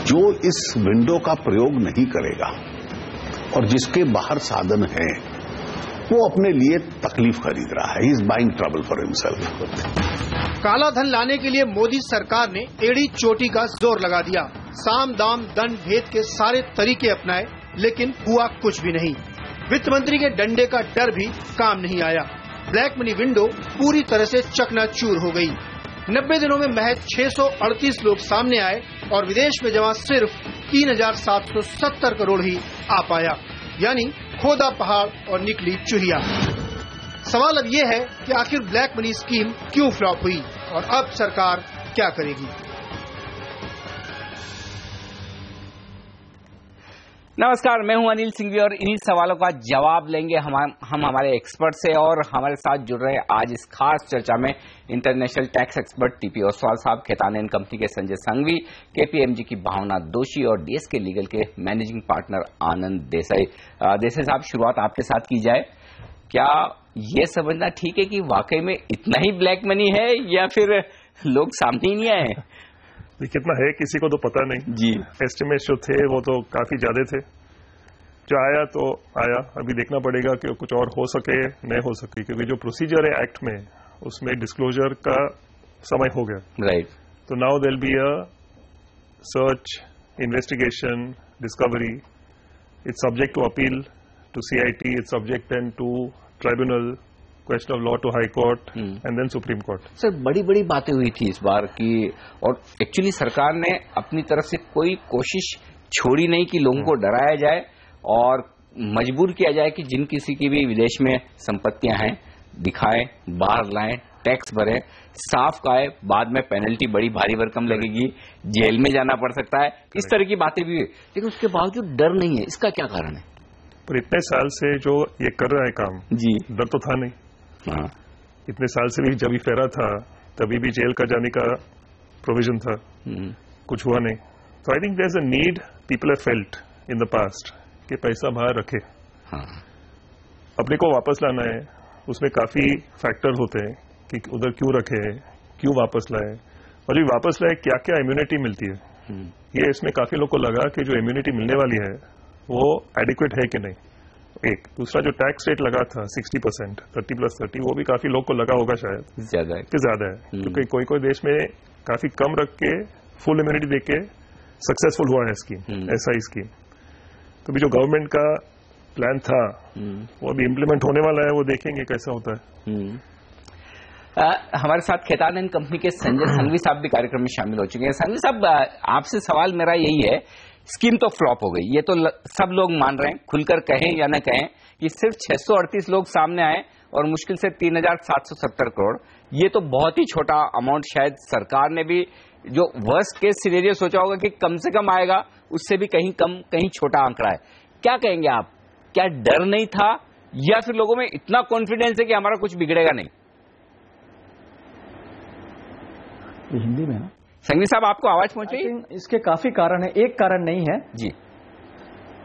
जो इस विंडो का प्रयोग नहीं करेगा और जिसके बाहर साधन है वो अपने लिए तकलीफ खरीद रहा है। He is buying trouble for himself. काला धन लाने के लिए मोदी सरकार ने एड़ी चोटी का जोर लगा दिया। साम दाम दंड भेद के सारे तरीके अपनाए, लेकिन हुआ कुछ भी नहीं। वित्त मंत्री के डंडे का डर भी काम नहीं आया। ब्लैक मनी विंडो पूरी तरह से चकनाचूर हो गई। 90 दिनों में महज 638 लोग सामने आए और विदेश में जमा सिर्फ 3,770 करोड़ ही आ पाया, यानी खोदा पहाड़ और निकली चुहिया। सवाल अब ये है कि आखिर ब्लैक मनी स्कीम क्यों फ्लॉप हुई और अब सरकार क्या करेगी। नमस्कार, मैं हूं अनिल सिंघवी और इन्हीं सवालों का जवाब लेंगे हम हमारे एक्सपर्ट से। और हमारे साथ जुड़ रहे आज इस खास चर्चा में international tax expert TP Oswal साहब, खैतान एंड कंपनी के संजय संघवी, केपीएमजी की भावना दोषी और डीएसके लीगल के मैनेजिंग पार्टनर आनंद देसाई। देसाई साहब, शुरुआत आपके साथ की जाए। क्या ये समझना ठीक है कि वाकई में इतना ही ब्लैक मनी है या फिर लोग सामने ही नहीं आए? कितना है किसी को तो पता नहीं जी। एस्टिमेट जो थे वो तो काफी ज्यादा थे। जो आया तो आया, अभी देखना पड़ेगा कि कुछ और हो सके नहीं हो सके, क्योंकि जो प्रोसीजर है एक्ट में उसमें डिस्क्लोजर का समय हो गया। राइट। तो now there will be a search, investigation, discovery. It's subject to appeal to CIT, it's subject and to tribunal, question of law to high court and then supreme court. Sir, बड़ी बड़ी बातें हुई थी इस बार की, और actually सरकार ने अपनी तरफ से कोई कोशिश छोड़ी नहीं कि लोगों को डराया जाए और मजबूर किया जाए कि जिन किसी की भी विदेश में संपत्तियां हैं दिखाएं, बाहर लाएं, टैक्स भरें, साफ कहे, बाद में पेनल्टी बड़ी भारी भरकम लगेगी, जेल में जाना पड़ सकता है। इस तरह की बातें भी हुई, लेकिन उसके बावजूद डर नहीं है। इसका क्या कारण है? पर इतने साल से जो ये कर रहा है काम जी, डर तो था नहीं। हाँ। इतने साल से भी जब भी फेरा था तभी भी जेल का जाने का प्रोविजन था, कुछ हुआ नहीं। तो I think there is a need people have felt in the past कि पैसा बाहर रखे। हाँ। अपने को वापस लाना है, उसमें काफी फैक्टर होते हैं कि उधर क्यों रखे, क्यों वापस लाए, और जो वापस लाए क्या क्या इम्यूनिटी मिलती है। ये इसमें काफी लोग को लगा कि जो इम्यूनिटी मिलने वाली है वो एडिक्वेट है कि नहीं। एक दूसरा जो टैक्स रेट लगा था 60%, 30+30, वो भी काफी लोग को लगा होगा शायद ज्यादा है, क्योंकि कोई कोई देश में काफी कम रख के फुल इम्यूनिटी देके सक्सेसफुल हुआ है स्कीम, ऐसा ही स्कीम। तो भी जो गवर्नमेंट का प्लान था वो अभी इम्प्लीमेंट होने वाला है, वो देखेंगे कैसा होता है। हमारे साथ खैतान एंड कंपनी के संजय संघवी साहब भी कार्यक्रम में शामिल हो चुके हैं। संघवी साहब, आपसे सवाल मेरा यही है, स्कीम तो फ्लॉप हो गई, ये तो सब लोग मान रहे हैं, खुलकर कहें या न कहें, कि सिर्फ 638 लोग सामने आए और मुश्किल से 3,770 करोड़। ये तो बहुत ही छोटा अमाउंट, शायद सरकार ने भी जो वर्स्ट केस सिनेरियो सोचा होगा कि कम से कम आएगा, उससे भी कहीं कम, कहीं छोटा आंकड़ा है। क्या कहेंगे आप? क्या डर नहीं था या फिर लोगों में इतना कॉन्फिडेंस है कि हमारा कुछ बिगड़ेगा नहीं? हिंदी में ना संघवी साहब, आपको आवाज पहुंच रही है? इसके काफी कारण है, एक कारण नहीं है जी।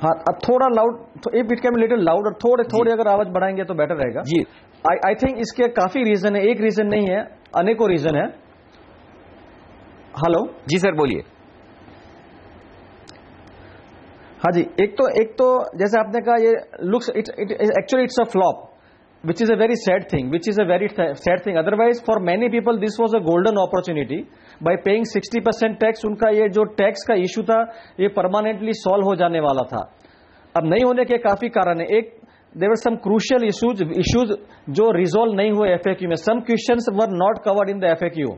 हाँ, थोड़ा loud, if it can be little loud, और थोड़ी अगर आवाज बढ़ाएंगे तो बेटर रहेगा जी। आई थिंक इसके काफी रीजन है, एक रीजन नहीं है, अनेकों रीजन है। हेलो जी सर, बोलिए। हाँ जी, एक तो जैसे आपने कहा, ये looks actually it's a flop, which is a very sad thing. Otherwise, for many people, this was a golden opportunity. By paying 60% tax, उनका ये जो टैक्स का इशू था ये परमानेंटली सॉल्व हो जाने वाला था। अब नहीं होने के काफी कारण है। एक, there were some crucial issues जो रिजोल्व नहीं हुए एफएक्यू में। Some questions were not covered in the FAQ.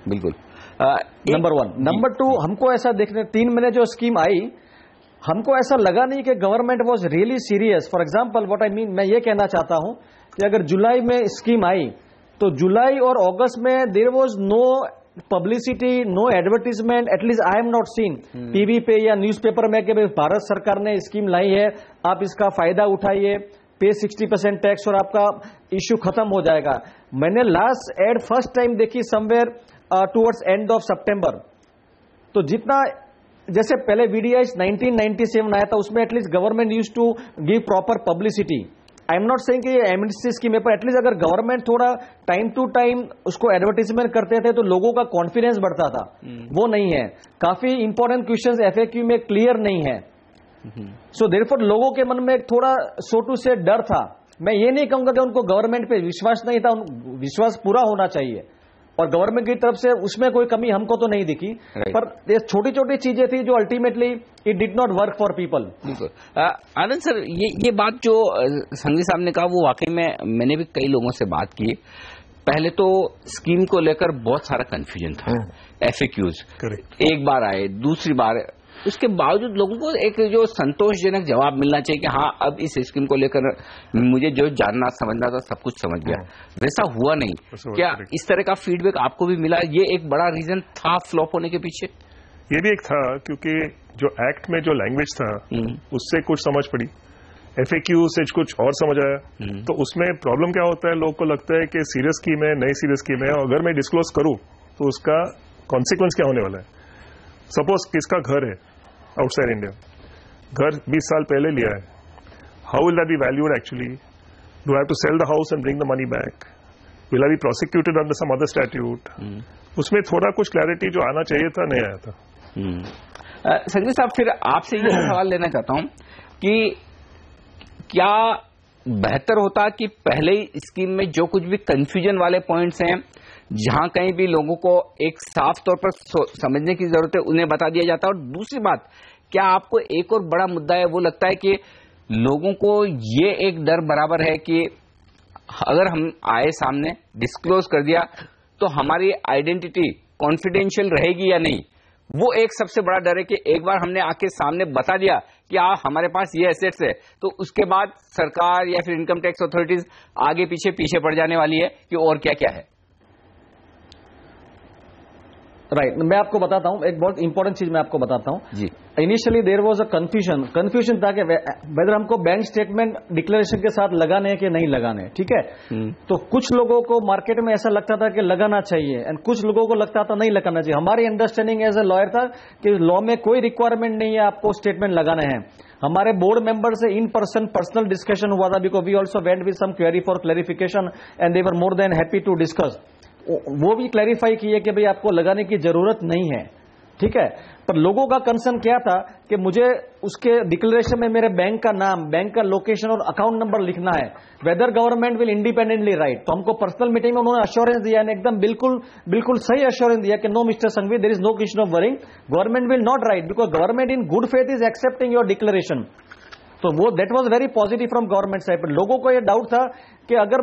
बिल्कुल। नंबर 1। नंबर 2, हमको ऐसा देखने 3 महीने जो स्कीम आई, हमको ऐसा लगा नहीं कि government was really serious. For example, what I mean, मैं ये कहना चाहता हूं कि अगर जुलाई में स्कीम आई तो जुलाई और अगस्त में there was no publicity, no advertisement, at least I am not seen TV पे या न्यूज़पेपर में कि भारत सरकार ने स्कीम लाई है, आप इसका फायदा उठाइए, पे 60% टैक्स और आपका इश्यू खत्म हो जाएगा। मैंने लास्ट एड फर्स्ट टाइम देखी समवेयर टुवर्ड्स एंड ऑफ सितंबर। तो जितना जैसे पहले वीडीआई 1997 आया था, उसमें at least government used to give proper publicity, I am not saying कि ये एमएनसी स्कीम है, पर एटलीस्ट अगर गवर्नमेंट थोड़ा टाइम टू टाइम उसको एडवर्टाइजमेंट करते थे तो लोगों का कॉन्फिडेंस बढ़ता था। वो नहीं है। काफी इंपॉर्टेंट क्वेश्चंस एफएक्यू में क्लियर नहीं है। सो देयरफॉर लोगों के मन में थोड़ा सो टू से डर था। मैं ये नहीं कहूंगा कि उनको गवर्नमेंट पे विश्वास नहीं था, विश्वास पूरा होना चाहिए और गवर्नमेंट की तरफ से उसमें कोई कमी हमको तो नहीं दिखी, पर ये छोटी छोटी चीजें थी जो ultimately it did not work for people. Anand sir, ये बात जो संघवी साहब ने कहा वो वाकई में मैंने भी कई लोगों से बात की। पहले तो स्कीम को लेकर बहुत सारा कंफ्यूजन था, एफएक्यूज एक बार आए, दूसरी बार, उसके बावजूद लोगों को एक जो संतोषजनक जवाब मिलना चाहिए कि हाँ अब इस स्कीम को लेकर मुझे जो जानना समझना था सब कुछ समझ गया, वैसा हुआ नहीं। क्या इस तरह का फीडबैक आपको भी मिला? ये एक बड़ा रीजन था फ्लॉप होने के पीछे? ये भी एक था, क्योंकि जो एक्ट में जो लैंग्वेज था उससे कुछ समझ पड़ी, एफएक्यू से कुछ और समझ आया। तो उसमें प्रॉब्लम क्या होता है, लोग को लगता है कि सीरियस स्कीम है, नई सीरियस स्कीम है, और अगर मैं डिस्क्लोज करूं तो उसका कॉन्सिक्वेंस क्या होने वाला है। सपोज किसका घर है आउटसाइड इंडिया, घर 20 साल पहले लिया है, how will that be valued actually? Do have to sell the house and bring the money back? Will I be prosecuted under some other statute? उसमें थोड़ा कुछ क्लैरिटी जो आना चाहिए था नहीं आया था। संजय साहब, फिर आपसे ये सवाल लेना चाहता हूं कि क्या बेहतर होता कि पहले ही स्कीम में जो कुछ भी कंफ्यूजन वाले पॉइंट्स हैं, जहां कहीं भी लोगों को एक साफ तौर पर समझने की जरूरत है, उन्हें बता दिया जाता? और दूसरी बात, क्या आपको एक और बड़ा मुद्दा है वो लगता है कि लोगों को ये एक डर बराबर है कि अगर हम आए सामने डिस्क्लोज कर दिया तो हमारी आइडेंटिटी कॉन्फिडेंशियल रहेगी या नहीं? वो एक सबसे बड़ा डर है कि एक बार हमने आके सामने बता दिया कि हमारे पास ये एसेट्स है, तो उसके बाद सरकार या फिर इनकम टैक्स अथॉरिटीज आगे पीछे पड़ जाने वाली है कि और क्या क्या है। राइट, मैं आपको बताता हूं, एक बहुत इंपॉर्टेंट चीज मैं आपको बताता हूं जी। Initially there was a confusion था कि वेदर हमको बैंक स्टेटमेंट डिक्लेरेशन के साथ लगाने हैं कि नहीं लगाने, ठीक है। तो कुछ लोगों को मार्केट में ऐसा लगता था कि लगाना चाहिए एंड कुछ लोगों को लगता था नहीं लगाना चाहिए। हमारी अंडरस्टैंडिंग एज ए लॉयर था कि लॉ में कोई रिक्वायरमेंट नहीं है आपको स्टेटमेंट लगाने हैं। हमारे बोर्ड मेंबर से इन पर्सन पर्सनल डिस्कशन हुआ था, because we also went with some query for clarification and they were more than happy to discuss. वो भी क्लैरिफाई किए कि भाई आपको लगाने की जरूरत नहीं है, ठीक है। पर लोगों का कंसर्न क्या था कि मुझे उसके डिक्लेरेशन में मेरे बैंक का नाम, बैंक का लोकेशन और अकाउंट नंबर लिखना है, whether government will independently write. तो हमको पर्सनल मीटिंग में उन्होंने अश्योरेंस दिया, एकदम बिल्कुल सही अश्योरेंस दिया कि no mister Sanghvi, there is no question of worrying, government will not write because government in good faith is accepting your declaration. तो वो that was very positive from government side. पर लोगों को ये डाउट था कि अगर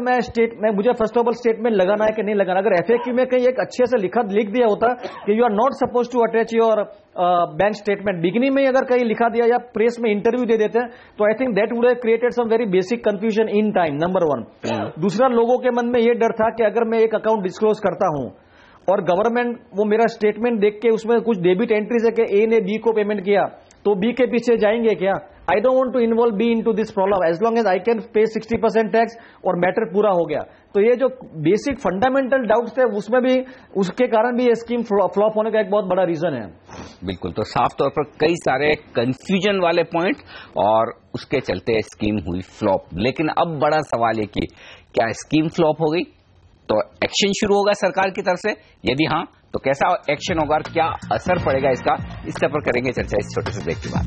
मुझे फर्स्ट ऑफ ऑल स्टेटमेंट लगाना है कि नहीं लगाना। अगर एफएक्यू में कहीं एक अच्छे से लिख दिया होता कि you are not suppose to attach your bank statement, beginning में अगर कहीं लिखा दिया या प्रेस में इंटरव्यू दे देते हैं, तो I think that would have created some very basic confusion in time, number 1। दूसरा, लोगों के मन में ये डर था कि अगर मैं एक अकाउंट डिस्क्लोज करता हूं और गवर्नमेंट वो मेरा स्टेटमेंट देख के उसमें कुछ डेबिट एंट्रीज है कि ए ने बी को पेमेंट किया, तो बी के पीछे जाएंगे क्या? I don't want to involve be into this problem as long as I can pay 60% tax और मैटर पूरा हो गया। तो ये जो बेसिक फंडामेंटल डाउट्स थे उसमें भी, उसके कारण भी ये स्कीम फ्लॉप होने का एक बहुत बड़ा रीजन है। बिल्कुल, तो साफ तौर पर कई सारे कंफ्यूजन वाले पॉइंट और उसके चलते स्कीम हुई फ्लॉप। लेकिन अब बड़ा सवाल है कि क्या स्कीम फ्लॉप हो गई तो एक्शन शुरू होगा सरकार की तरफ से? यदि हाँ, तो कैसा एक्शन होगा और क्या असर पड़ेगा इसका, इस पर करेंगे चर्चा इस छोटे से ब्रेक के बाद।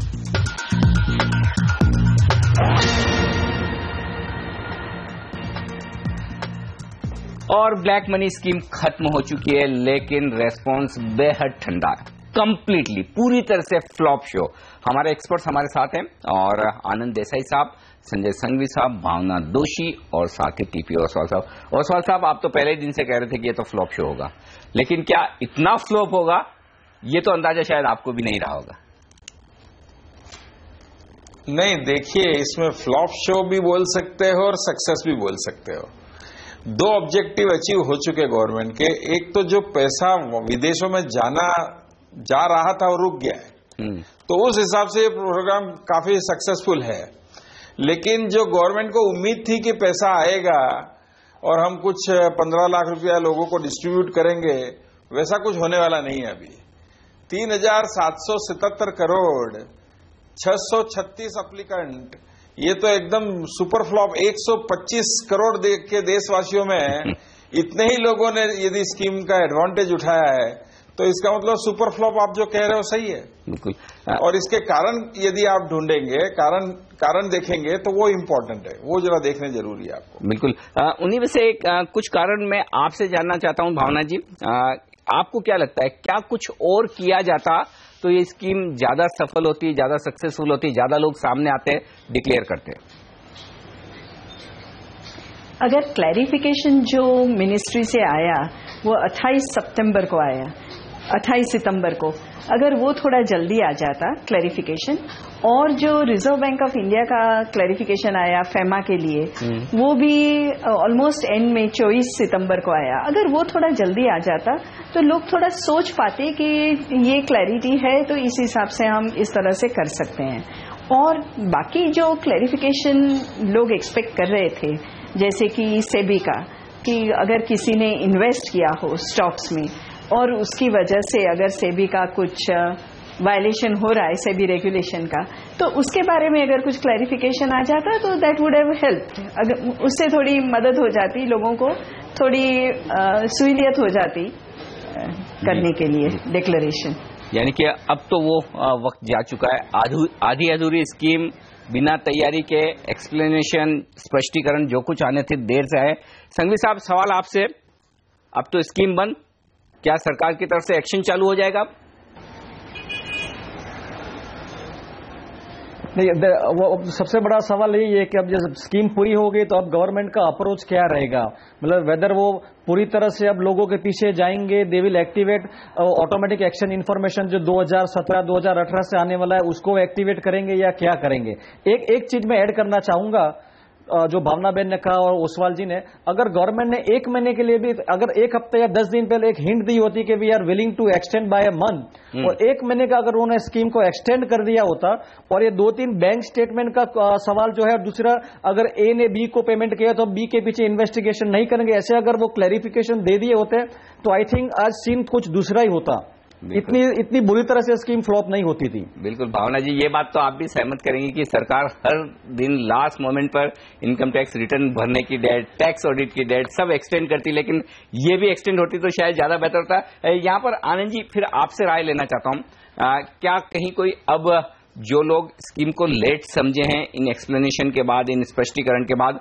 और ब्लैक मनी स्कीम खत्म हो चुकी है, लेकिन रेस्पॉन्स बेहद ठंडा है, कंप्लीटली पूरी तरह से फ्लॉप शो। हमारे एक्सपर्ट्स हमारे साथ हैं और आनंद देसाई साहब, संजय संघवी साहब, भावना दोषी और साथ ही टीपी ओसवाल साहब। ओसवाल साहब, आप तो पहले दिन से कह रहे थे कि ये तो फ्लॉप शो होगा, लेकिन क्या इतना फ्लॉप होगा ये तो अंदाजा शायद आपको भी नहीं रहा होगा। नहीं, देखिए, इसमें फ्लॉप शो भी बोल सकते हो और सक्सेस भी बोल सकते हो। 2 ऑब्जेक्टिव अचीव हो चुके गवर्नमेंट के। एक तो जो पैसा विदेशों में जा रहा था वो रुक गया है, तो उस हिसाब से ये प्रोग्राम काफी सक्सेसफुल है। लेकिन जो गवर्नमेंट को उम्मीद थी कि पैसा आएगा और हम कुछ 15 लाख रुपया लोगों को डिस्ट्रीब्यूट करेंगे, वैसा कुछ होने वाला नहीं है। अभी 3,777 करोड़ 636 एप्लीकेंट ये तो एकदम सुपर फ्लॉप। 125 करोड़ के देशवासियों में इतने ही लोगों ने यदि स्कीम का एडवांटेज उठाया है तो इसका मतलब सुपर फ्लॉप आप जो कह रहे हो सही है। बिल्कुल। और इसके कारण यदि आप ढूंढेंगे, कारण देखेंगे तो वो इम्पोर्टेंट है, वो जरा देखने जरूरी है आपको। बिल्कुल। उन्हीं में से कुछ कारण मैं आपसे जानना चाहता हूं भावना जी, आपको क्या लगता है क्या कुछ और किया जाता तो ये स्कीम ज्यादा सफल होती, ज्यादा सक्सेसफुल होती, ज्यादा लोग सामने आते, डिक्लेयर करते? अगर क्लैरिफिकेशन जो मिनिस्ट्री से आया वो 28 सितंबर को आया, 28 सितंबर को, अगर वो थोड़ा जल्दी आ जाता क्लैरिफिकेशन, और जो रिजर्व बैंक ऑफ इंडिया का क्लैरिफिकेशन आया फेमा के लिए वो भी ऑलमोस्ट एंड में 24 सितंबर को आया, अगर वो थोड़ा जल्दी आ जाता तो लोग थोड़ा सोच पाते कि ये क्लैरिटी है तो इस हिसाब से हम इस तरह से कर सकते हैं। और बाकी जो क्लैरिफिकेशन लोग एक्सपेक्ट कर रहे थे, जैसे कि सेबी का, कि अगर किसी ने इन्वेस्ट किया हो स्टॉक्स में और उसकी वजह से अगर सेबी का कुछ वायलेशन हो रहा है सेबी रेगुलेशन का, तो उसके बारे में अगर कुछ क्लैरिफिकेशन आ जाता तो दैट वुड हैव हेल्प्ड, अगर उससे थोड़ी मदद हो जाती, लोगों को थोड़ी सहूलियत हो जाती करने के लिए डिक्लेरेशन। यानी कि अब तो वो वक्त जा चुका है, आधी अधूरी स्कीम, बिना तैयारी के एक्सप्लेनेशन, स्पष्टीकरण जो कुछ आने थे देर से आए। संघवी साहब, सवाल आपसे, अब तो स्कीम बंद, क्या सरकार की तरफ से एक्शन चालू हो जाएगा? नहीं, वो सबसे बड़ा सवाल यही है कि अब जब स्कीम पूरी हो गई तो अब गवर्नमेंट का अप्रोच क्या रहेगा, मतलब वेदर वो पूरी तरह से अब लोगों के पीछे जाएंगे, they will activate automatic action information जो 2017-2018 से आने वाला है उसको एक्टिवेट करेंगे या क्या करेंगे। एक चीज मैं ऐड करना चाहूंगा, जो भावना बहन ने कहा और ओसवाल जी ने, अगर गवर्नमेंट ने 1 महीने के लिए भी, अगर 1 हफ्ते या 10 दिन पहले एक हिंट दी होती कि we are willing to extend by a month, और 1 महीने का अगर उन्होंने स्कीम को एक्सटेंड कर दिया होता, और ये 2-3 बैंक स्टेटमेंट का सवाल जो है, दूसरा अगर ए ने बी को पेमेंट किया तो बी के पीछे इन्वेस्टिगेशन नहीं करेंगे, ऐसे अगर वो क्लैरिफिकेशन दे दिए होते तो आई थिंक आज सीन कुछ दूसरा ही होता, इतनी बुरी तरह से स्कीम फ्लॉप नहीं होती थी। बिल्कुल भावना जी, ये बात तो आप भी सहमत करेंगे कि सरकार हर दिन लास्ट मोमेंट पर इनकम टैक्स रिटर्न भरने की डेट, टैक्स ऑडिट की डेट सब एक्सटेंड करती, लेकिन ये भी एक्सटेंड होती तो शायद ज्यादा बेहतर होता। यहाँ पर आनंद जी, फिर आपसे राय लेना चाहता हूँ, क्या कहीं कोई अब जो लोग स्कीम को लेट समझे हैं इन एक्सप्लेनेशन के बाद, इन स्पष्टीकरण के बाद,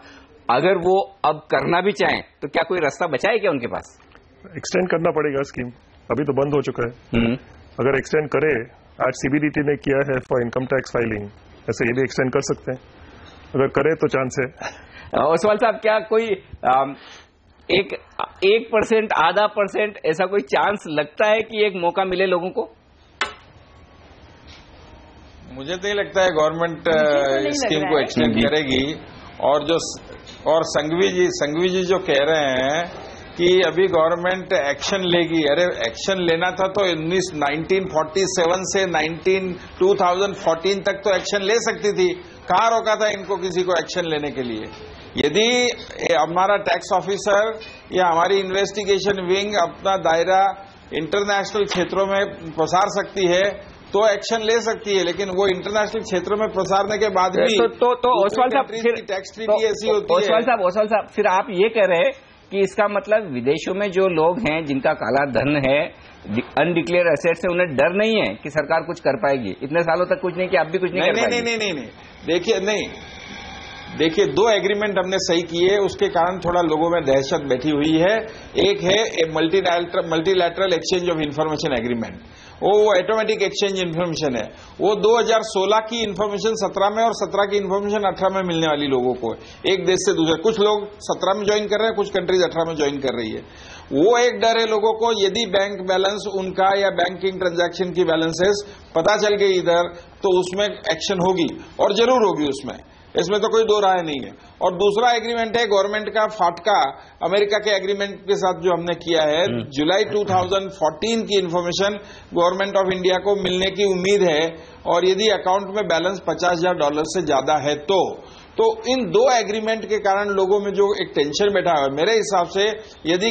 अगर वो अब करना भी चाहें तो क्या कोई रास्ता बचा है क्या उनके पास? एक्सटेंड करना पड़ेगा स्कीम, अभी तो बंद हो चुका है। अगर एक्सटेंड करे, आज सीबीडीटी ने किया है फॉर इनकम टैक्स फाइलिंग, ऐसे ये भी एक्सटेंड कर सकते हैं, अगर करे तो चांस है। ओसवाल साहब, क्या कोई 1%, आधा % ऐसा कोई चांस लगता है कि एक मौका मिले लोगों को? मुझे तो ये लगता है गवर्नमेंट स्कीम को एक्सटेंड करेगी। और संघवी जी जो कह रहे हैं कि अभी गवर्नमेंट एक्शन लेगी, अरे एक्शन लेना था तो 1947 से 2014 तक तो एक्शन ले सकती थी, कहां रोका था इनको किसी को एक्शन लेने के लिए? यदि हमारा टैक्स ऑफिसर या हमारी इन्वेस्टिगेशन विंग अपना दायरा इंटरनेशनल क्षेत्रों में प्रसार सकती है तो एक्शन ले सकती है, लेकिन वो इंटरनेशनल क्षेत्रों में प्रसारने के बाद भी तो ओसवाल साहब, फिर टैक्स ट्रीटी ऐसी होती है। ओसवाल साहब, फिर आप ये कह रहे हैं कि इसका मतलब विदेशों में जो लोग हैं जिनका काला धन है, अनडिक्लेयर एसेट्स है, उन्हें डर नहीं है कि सरकार कुछ कर पाएगी? इतने सालों तक कुछ नहीं किया, अब भी कुछ नहीं कर पाएगी? नहीं, देखिए 2 एग्रीमेंट हमने सही किए, उसके कारण थोड़ा लोगों में दहशत बैठी हुई है। एक है multilateral exchange of information agreement, वो ऑटोमेटिक एक्सचेंज इंफॉर्मेशन है, वो 2016 की इंफॉर्मेशन 17 में और 17 की इंफॉर्मेशन 18 में मिलने वाली लोगों को, एक देश से दूसरे, कुछ लोग 17 में ज्वाइन कर रहे हैं, कुछ कंट्रीज 18 में ज्वाइन कर रही है। वो एक डर है लोगों को, यदि बैंक बैलेंस उनका या बैंकिंग ट्रांजैक्शन की बैलेंसेस पता चल गई इधर, तो उसमें एक्शन होगी, और जरूर होगी उसमें, इसमें तो कोई दो राय नहीं है। और दूसरा एग्रीमेंट है गवर्नमेंट का फाटका अमेरिका के एग्रीमेंट के साथ जो हमने किया है। जुलाई 2014 की इंफॉर्मेशन गवर्नमेंट ऑफ इंडिया को मिलने की उम्मीद है, और यदि अकाउंट में बैलेंस $50,000 से ज्यादा है तो इन दो एग्रीमेंट के कारण लोगों में जो एक टेंशन बैठा हुआ है, मेरे हिसाब से यदि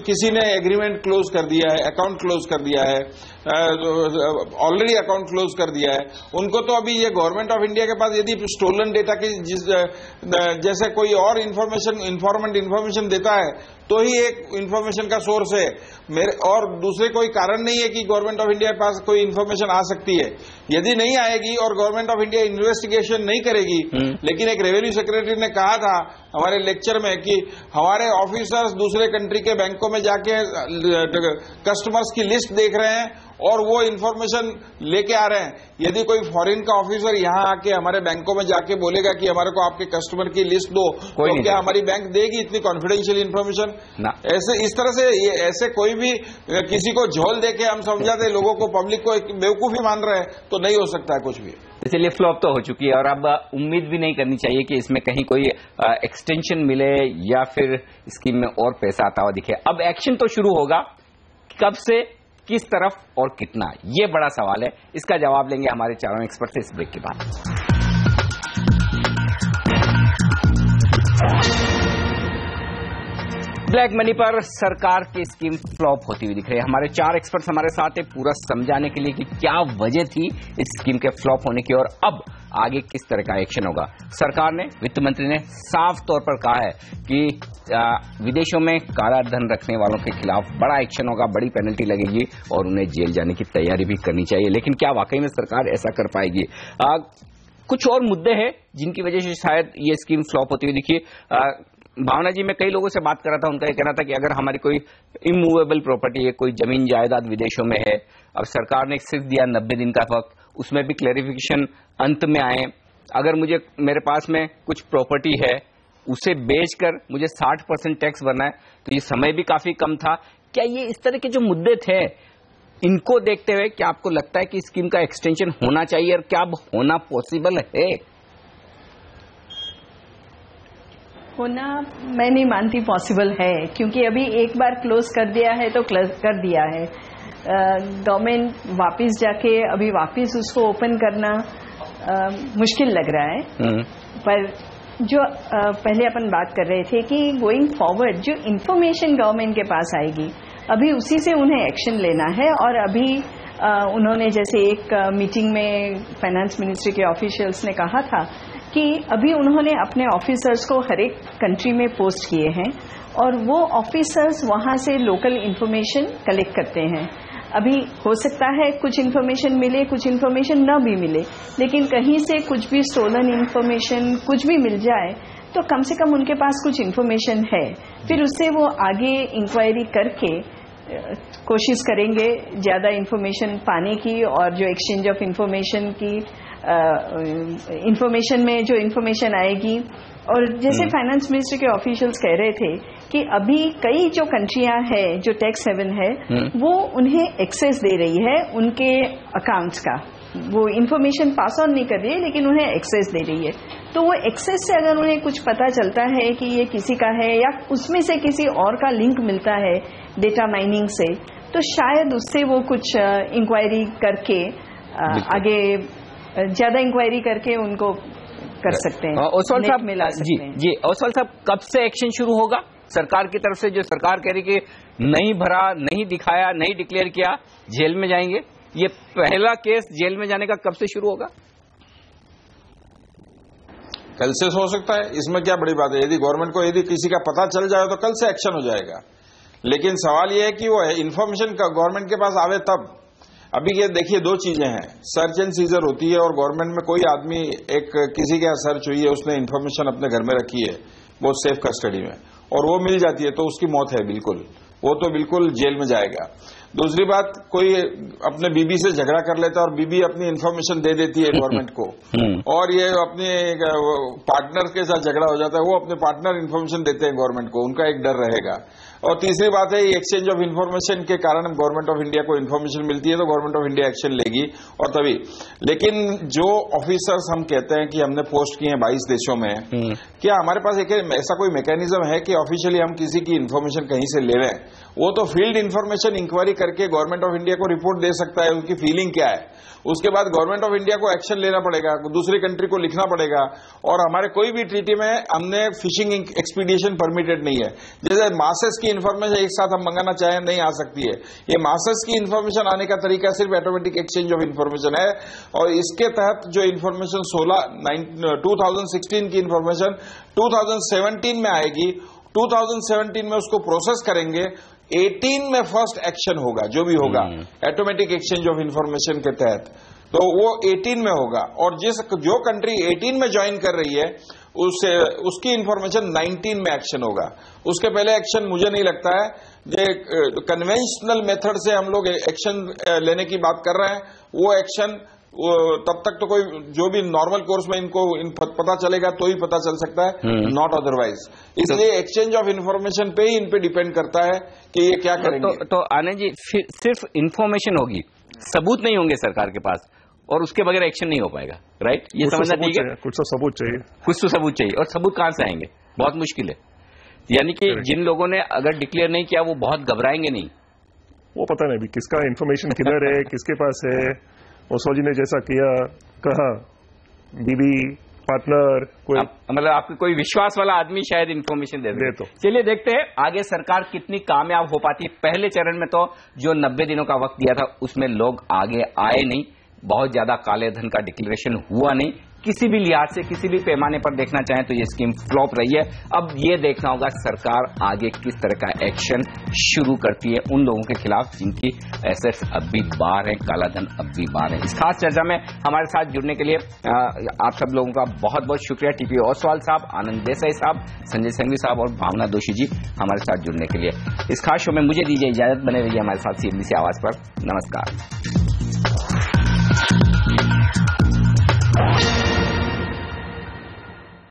किसी ने एग्रीमेंट क्लोज कर दिया है, अकाउंट क्लोज कर दिया है, ऑलरेडी अकाउंट क्लोज कर दिया है, उनको तो अभी ये गवर्नमेंट ऑफ इंडिया के पास यदि स्टोलन डेटा की जैसे कोई और इंफॉर्मेशन देता है तो ही एक इंफॉर्मेशन का सोर्स है मेरे, और दूसरे कोई कारण नहीं है कि गवर्नमेंट ऑफ इंडिया के पास कोई इंफॉर्मेशन आ सकती है। यदि नहीं आएगी और गवर्नमेंट ऑफ इंडिया इन्वेस्टिगेशन नहीं करेगी, लेकिन एक रेवेन्यू सेक्रेटरी ने कहा था हमारे लेक्चर में कि हमारे ऑफिसर्स दूसरे कंट्री के बैंकों में जाके कस्टमर्स की लिस्ट देख रहे हैं और वो इंफॉर्मेशन लेके आ रहे हैं। यदि कोई फॉरेन का ऑफिसर यहाँ आके हमारे बैंकों में जाके बोलेगा कि हमारे को आपके कस्टमर की लिस्ट दो, तो क्या हमारी बैंक देगी इतनी कॉन्फिडेंशियल इंफॉर्मेशन? ऐसे इस तरह से ऐसे कोई भी किसी को झोल देके हम समझाते लोगों को, पब्लिक को बेवकूफी मान रहे हैं, तो नहीं हो सकता है कुछ भी। इसलिए फ्लॉप तो हो चुकी है और अब उम्मीद भी नहीं करनी चाहिए कि इसमें कहीं कोई एक्सटेंशन मिले या फिर स्कीम में और पैसा आता हुआ दिखे। अब एक्शन तो शुरू होगा, कब से, किस तरफ और कितना, ये बड़ा सवाल है। इसका जवाब लेंगे हमारे चारों एक्सपर्ट से इस ब्रेक के बाद। ब्लैक मनी पर सरकार की स्कीम फ्लॉप होती हुई दिख रही है। हमारे चार एक्सपर्ट्स हमारे साथ है पूरा समझाने के लिए कि क्या वजह थी इस स्कीम के फ्लॉप होने की और अब आगे किस तरह का एक्शन होगा। सरकार ने, वित्त मंत्री ने साफ तौर पर कहा है कि विदेशों में काला धन रखने वालों के खिलाफ बड़ा एक्शन होगा, बड़ी पेनल्टी लगेगी और उन्हें जेल जाने की तैयारी भी करनी चाहिए। लेकिन क्या वाकई में सरकार ऐसा कर पाएगी? कुछ और मुद्दे हैं जिनकी वजह से शायद ये स्कीम फ्लॉप होती हुई दिखी। भावना जी, मैं कई लोगों से बात कर रहा था, उनका ये कहना था कि अगर हमारी कोई इमूवेबल प्रॉपर्टी है, कोई जमीन जायदाद विदेशों में है, अब सरकार ने सिर्फ दिया 90 दिन का वक्त, उसमें भी क्लैरिफिकेशन अंत में आए। अगर मेरे पास में कुछ प्रॉपर्टी है, उसे बेचकर मुझे 60% टैक्स भरना है, तो ये समय भी काफी कम था। क्या ये इस तरह के जो मुद्दे थे, इनको देखते हुए क्या आपको लगता है कि स्कीम का एक्सटेंशन होना चाहिए और क्या अब होना पॉसिबल है? होना मैं नहीं मानती पॉसिबल है, क्योंकि अभी एक बार क्लोज कर दिया है तो क्लोज कर दिया है। गवर्नमेंट वापस जाके अभी वापस उसको ओपन करना मुश्किल लग रहा है। पर जो पहले अपन बात कर रहे थे कि गोइंग फॉरवर्ड जो इंफॉर्मेशन गवर्नमेंट के पास आएगी, अभी उसी से उन्हें एक्शन लेना है। और अभी उन्होंने जैसे एक मीटिंग में फाइनेंस मिनिस्ट्री के ऑफिशियल्स ने कहा था कि अभी उन्होंने अपने ऑफिसर्स को हर एक कंट्री में पोस्ट किए हैं और वो ऑफिसर्स वहां से लोकल इंफॉर्मेशन कलेक्ट करते हैं। अभी हो सकता है कुछ इंफॉर्मेशन मिले, कुछ इंफॉर्मेशन न भी मिले, लेकिन कहीं से कुछ भी स्टोलन इंफॉर्मेशन कुछ भी मिल जाए तो कम से कम उनके पास कुछ इंफॉर्मेशन है। फिर उससे वो आगे इंक्वायरी करके कोशिश करेंगे ज्यादा इंफॉर्मेशन पाने की, और जो एक्सचेंज ऑफ इंफॉर्मेशन की इंफॉर्मेशन में जो इंफॉर्मेशन आएगी। और जैसे फाइनेंस मिनिस्ट्री के ऑफिशियल्स कह रहे थे कि अभी कई जो कंट्रियां हैं जो टैक्स हेवन है, वो उन्हें एक्सेस दे रही है उनके अकाउंट्स का। वो इंफॉर्मेशन पास ऑन नहीं कर रही है, लेकिन उन्हें एक्सेस दे रही है। तो वो एक्सेस से अगर उन्हें कुछ पता चलता है कि ये किसी का है या उसमें से किसी और का लिंक मिलता है डेटा माइनिंग से, तो शायद उससे वो कुछ इंक्वायरी करके आगे ज्यादा इंक्वायरी करके उनको कर सकते हैं, ओसवाल साहब मिला सकते हैं। जी ओसवाल साहब, कब से एक्शन शुरू होगा सरकार की तरफ से? जो सरकार कह रही कि नहीं भरा, नहीं दिखाया, नहीं डिक्लेयर किया, जेल में जाएंगे, ये पहला केस जेल में जाने का कब से शुरू होगा? कल से हो सकता है, इसमें क्या बड़ी बात है। यदि गवर्नमेंट को यदि किसी का पता चल जाए तो कल से एक्शन हो जाएगा। लेकिन सवाल यह है कि वो इन्फॉर्मेशन गवर्नमेंट के पास आवे तब। अभी ये देखिए, दो चीजें हैं, सर्च एंड सीजर होती है और गवर्नमेंट में कोई आदमी किसी के सर्च हुई है, उसने इन्फॉर्मेशन अपने घर में रखी है बहुत सेफ कस्टडी में, और वो मिल जाती है तो उसकी मौत है, बिल्कुल, वो तो बिल्कुल जेल में जाएगा। दूसरी बात, कोई अपने बीबी से झगड़ा कर लेता है और बीबी अपनी इन्फॉर्मेशन दे देती है गवर्नमेंट को, और ये अपने पार्टनर के साथ झगड़ा हो जाता है, वो अपने पार्टनर इन्फॉर्मेशन देते हैं गवर्नमेंट को, उनका एक डर रहेगा। और तीसरी बात है, एक्सचेंज ऑफ इन्फॉर्मेशन के कारण गवर्नमेंट ऑफ इंडिया को इन्फॉर्मेशन मिलती है तो गवर्नमेंट ऑफ इंडिया एक्शन लेगी, और तभी। लेकिन जो ऑफिसर्स हम कहते हैं कि हमने पोस्ट किए हैं 22 देशों में, क्या हमारे पास एक ऐसा कोई मैकेनिज्म है कि ऑफिशियली हम किसी की इन्फॉर्मेशन कहीं से ले लें? वो तो फील्ड इन्फॉर्मेशन इंक्वायरी करके गवर्नमेंट ऑफ इंडिया को रिपोर्ट दे सकता है, उनकी फीलिंग क्या है, उसके बाद गवर्नमेंट ऑफ इंडिया को एक्शन लेना पड़ेगा, दूसरी कंट्री को लिखना पड़ेगा। और हमारे कोई भी ट्रीटी में हमने फिशिंग एक्सपीडिशन परमिटेड नहीं है। जैसे मासेस की इन्फॉर्मेशन एक साथ हम मंगाना चाहें नहीं आ सकती है, ये मासेस की इन्फॉर्मेशन आने का तरीका सिर्फ ऑटोमेटिक एक्सचेंज ऑफ इन्फॉर्मेशन है, और इसके तहत जो इन्फॉर्मेशन 2016 की इन्फॉर्मेशन 2017 में आएगी, 2017 में उसको प्रोसेस करेंगे, 18 में फर्स्ट एक्शन होगा, जो भी होगा ऑटोमेटिक एक्सचेंज ऑफ इन्फॉर्मेशन के तहत, तो वो 18 में होगा। और जो कंट्री 18 में ज्वाइन कर रही है उसकी इन्फॉर्मेशन 19 में एक्शन होगा। उसके पहले एक्शन मुझे नहीं लगता है, जो कन्वेंशनल मेथड से हम लोग एक्शन लेने की बात कर रहे हैं, वो एक्शन तब तक तो कोई जो भी नॉर्मल कोर्स में इनको पता चलेगा तो ही पता चल सकता है, नॉट अदरवाइज। इसलिए एक्सचेंज ऑफ इन्फॉर्मेशन पे ही इन पे डिपेंड करता है कि ये क्या करेंगे। तो आनंद जी, सिर्फ इन्फॉर्मेशन होगी, सबूत नहीं होंगे सरकार के पास, और उसके बगैर एक्शन नहीं हो पाएगा, राइट? ये समझना ठीक है, कुछ तो सबूत चाहिए, कुछ तो सबूत चाहिए, और सबूत कहां से आएंगे? बहुत मुश्किल है। यानी कि जिन लोगों ने अगर डिक्लेयर नहीं किया वो बहुत घबराएंगे नहीं, वो पता नहीं भी किसका इन्फॉर्मेशन किधर है, किसके पास है। ओसवाल जी ने जैसा किया, कहा बीबी पार्टनर कोई, मतलब आपको कोई विश्वास वाला आदमी शायद इन्फॉर्मेशन दे दे। तो चलिए देखते हैं आगे सरकार कितनी कामयाब हो पाती है। पहले चरण में तो जो 90 दिनों का वक्त दिया था उसमें लोग आगे आए नहीं, बहुत ज्यादा काले धन का डिक्लेरेशन हुआ नहीं। किसी भी लिहाज से, किसी भी पैमाने पर देखना चाहें तो ये स्कीम फ्लॉप रही है। अब ये देखना होगा सरकार आगे किस तरह का एक्शन शुरू करती है उन लोगों के खिलाफ जिनकी एसेट्स अब भी बाहर है, काला धन अब भी बाहर है। इस खास चर्चा में हमारे साथ जुड़ने के लिए आप सब लोगों का बहुत बहुत शुक्रिया। टीपी ओसवाल साहब, आनंद देसाई साहब, संजय संघवी साहब और भावना दोषी जी हमारे साथ जुड़ने के लिए। इस खास शो में मुझे दीजिए इजाजत, बने रहिए हमारे साथ CNBC आवाज पर। नमस्कार।